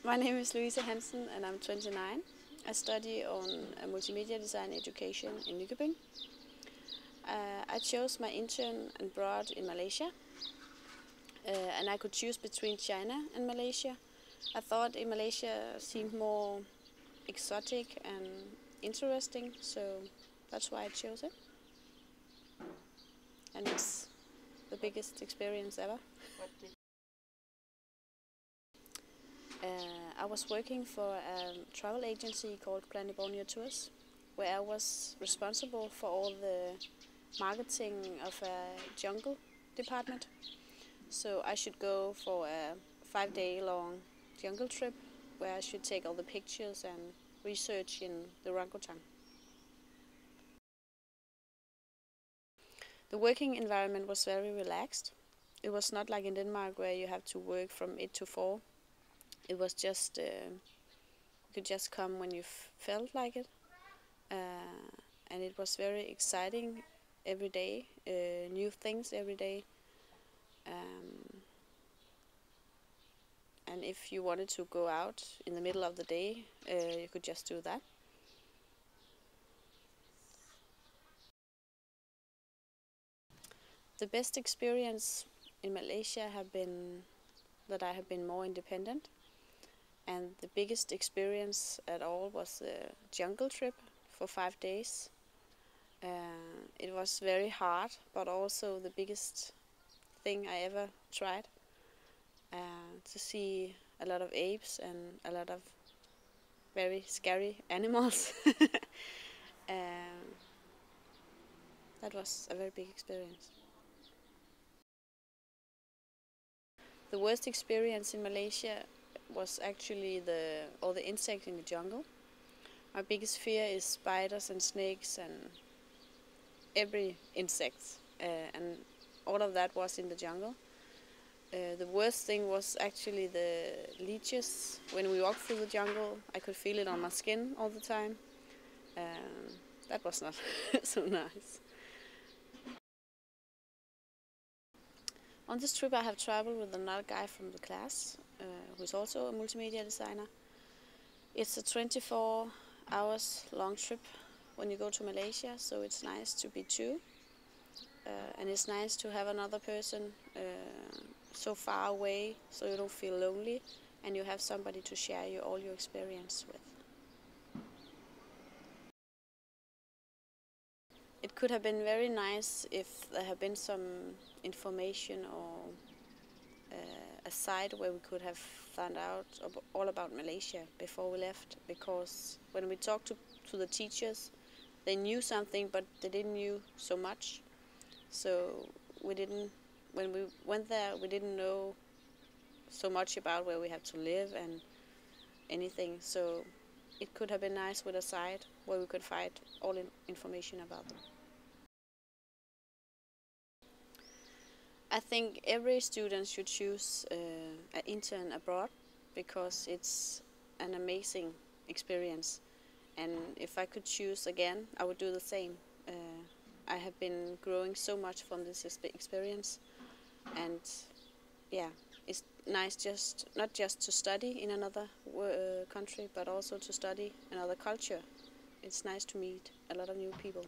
My name is Louise Hansen and I'm 29. I study on multimedia design education in Nykøbing. I chose my intern abroad in Malaysia, and I could choose between China and Malaysia. I thought in Malaysia seemed more exotic and interesting, so that's why I chose it. And it's the biggest experience ever. I was working for a travel agency called Planet Borneo Tours, where I was responsible for all the marketing of a jungle department. So I should go for a 5-day-long jungle trip where I should take all the pictures and research in the orangutan. The working environment was very relaxed. It was not like in Denmark where you have to work from 8 to 4. It was just, you could just come when you felt like it. And it was very exciting every day, new things every day. And if you wanted to go out in the middle of the day, you could just do that. The best experience in Malaysia have been that I have been more independent. And the biggest experience at all was the jungle trip for 5 days. It was very hard, but also the biggest thing I ever tried. To see a lot of apes and a lot of very scary animals. That was a very big experience. The worst experience in Malaysia was actually all the insects in the jungle. My biggest fear is spiders and snakes and every insect, and all of that was in the jungle. The worst thing was actually the leeches. When we walked through the jungle, I could feel it on my skin all the time. That was not so nice. On this trip I have traveled with another guy from the class, who is also a multimedia designer. It's a 24 hours long trip when you go to Malaysia, so it's nice to be two. And it's nice to have another person so far away, so you don't feel lonely, and you have somebody to share all your experience with. It could have been very nice if there had been some information or a site where we could have found out all about Malaysia before we left, because when we talked to the teachers, they knew something, but they didn't know so much. So when we went there, we didn't know so much about where we have to live and anything. So it could have been nice with a site where we could find all information about them. I think every student should choose an intern abroad because it's an amazing experience. And if I could choose again, I would do the same. I have been growing so much from this experience, and yeah, it's nice not just to study in another country, but also to study another culture. It's nice to meet a lot of new people.